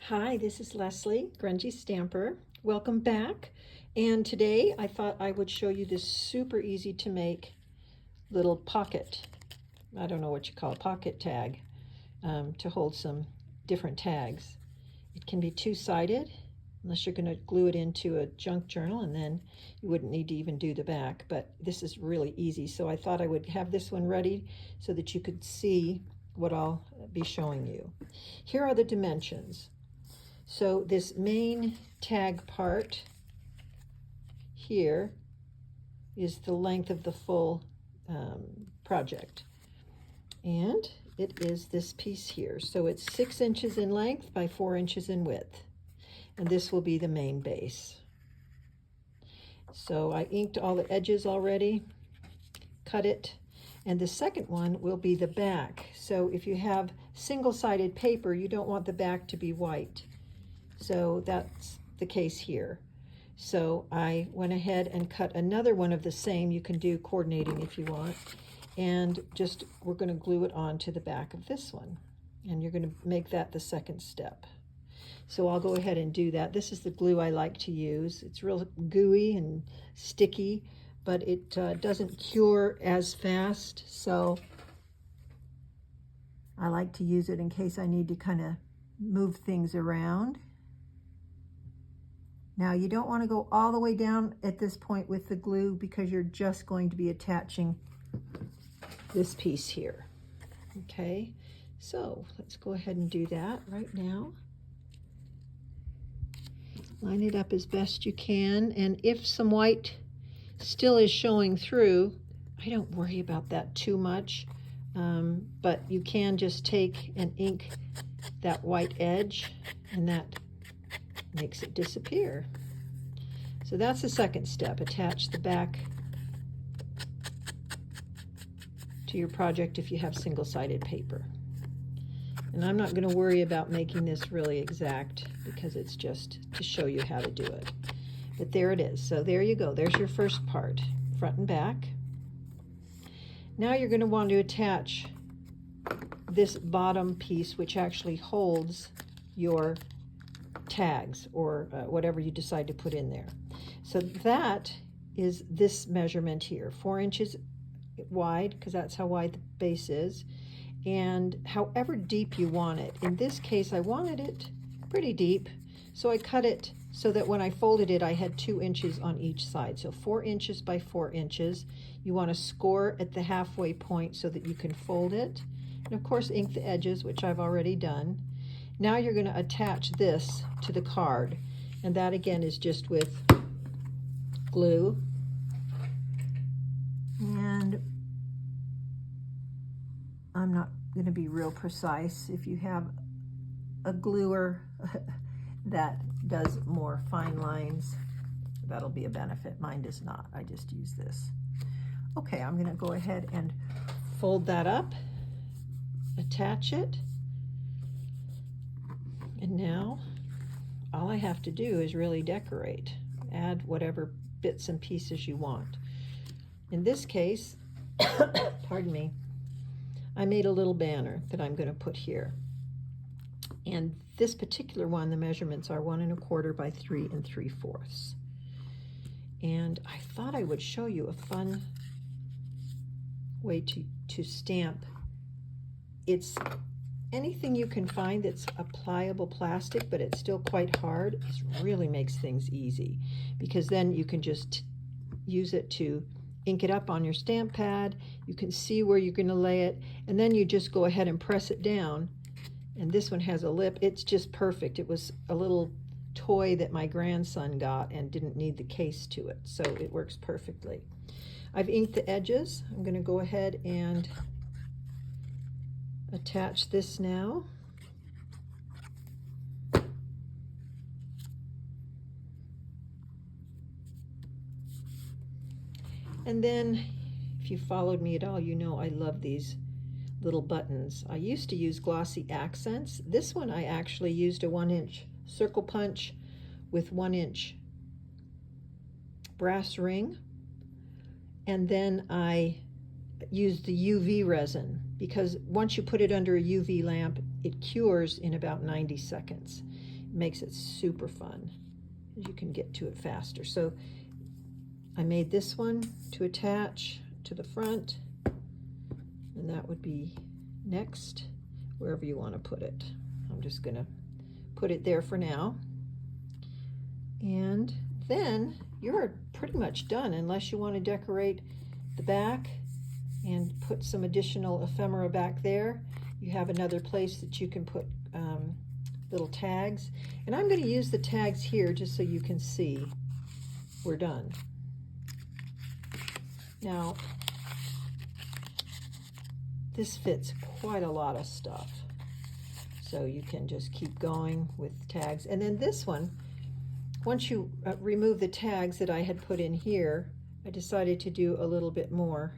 Hi, this is Leslie, Grungy Stamper. Welcome back. And today I thought I would show you this super easy to make little pocket, I don't know what you call a pocket tag, to hold some different tags. It can be two-sided, unless you're going to glue it into a junk journal, and then you wouldn't need to even do the back, but this is really easy. So I thought I would have this one ready so that you could see what I'll be showing you. Here are the dimensions. So this main tag part here is the length of the full project. And it is this piece here. So it's 6 inches in length by 4 inches in width. And this will be the main base. So I inked all the edges already, cut it. And the second one will be the back. So if you have single-sided paper, you don't want the back to be white. So that's the case here. So I went ahead and cut another one of the same. You can do coordinating if you want. And just we're going to glue it onto the back of this one. And you're going to make that the second step. So I'll go ahead and do that. This is the glue I like to use. It's real gooey and sticky, but it doesn't cure as fast. So I like to use it in case I need to kind of move things around. Now you don't want to go all the way down at this point with the glue because you're just going to be attaching this piece here. Okay, so let's go ahead and do that right now. Line it up as best you can, and if some white still is showing through, I don't worry about that too much, but you can just take and ink that white edge, and that makes it disappear. So that's the second step. Attach the back to your project if you have single-sided paper. And I'm not going to worry about making this really exact because it's just to show you how to do it. But there it is. So there you go. There's your first part, front and back. Now you're going to want to attach this bottom piece, which actually holds your tags or whatever you decide to put in there. So that is this measurement here, 4 inches wide, because that's how wide the base is, and however deep you want it. In this case, I wanted it pretty deep, so I cut it so that when I folded it, I had 2 inches on each side. So 4 inches by 4 inches. You want to score at the halfway point so that you can fold it. And of course, ink the edges, which I've already done. Now you're going to attach this to the card, and that again is just with glue. And I'm not going to be real precise. If you have a gluer that does more fine lines, that'll be a benefit. Mine does not. I just use this. Okay, I'm going to go ahead and fold that up, attach it. And now all I have to do is really decorate, add whatever bits and pieces you want. In this case, pardon me, I made a little banner that I'm going to put here. And this particular one, the measurements are 1 1/4 by 3 3/4. And I thought I would show you a fun way to stamp. It's anything you can find that's a pliable plastic, but it's still quite hard. It really makes things easy because then you can just use it to ink it up on your stamp pad. You can see where you're going to lay it, and then you just go ahead and press it down. And this one has a lip. It's just perfect. It was a little toy that my grandson got and didn't need the case to it, so it works perfectly. I've inked the edges. I'm going to go ahead and attach this now. And then if you followed me at all, you know I love these little buttons. I used to use glossy accents. This one I actually used a 1-inch circle punch with 1-inch brass ring, and then I used the UV resin because once you put it under a UV lamp, it cures in about 90 seconds. makes it super fun. You can get to it faster. So I made this one to attach to the front, and that would be next, wherever you want to put it. I'm just going to put it there for now. And then you're pretty much done, unless you want to decorate the back and put some additional ephemera back there. You have another place that you can put little tags. And I'm going to use the tags here just so you can see we're done. Now, this fits quite a lot of stuff. So you can just keep going with tags. And then this one, once you remove the tags that I had put in here, I decided to do a little bit more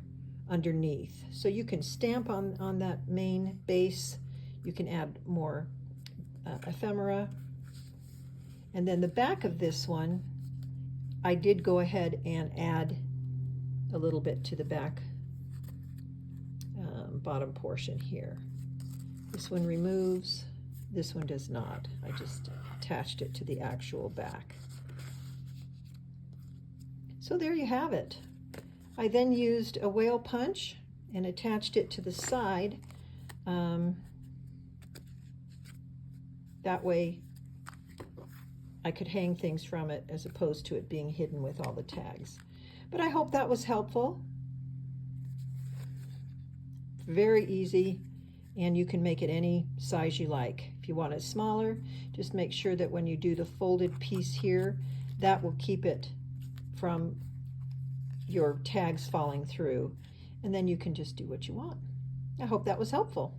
underneath. So you can stamp on that main base. You can add more ephemera. And then the back of this one, I did go ahead and add a little bit to the back bottom portion here. This one removes, this one does not. I just attached it to the actual back. So there you have it. I then used a whale punch and attached it to the side. That way I could hang things from it as opposed to it being hidden with all the tags. But I hope that was helpful. Very easy, and you can make it any size you like. If you want it smaller, just make sure that when you do the folded piece here, that will keep it from your tags falling through, and then you can just do what you want. I hope that was helpful.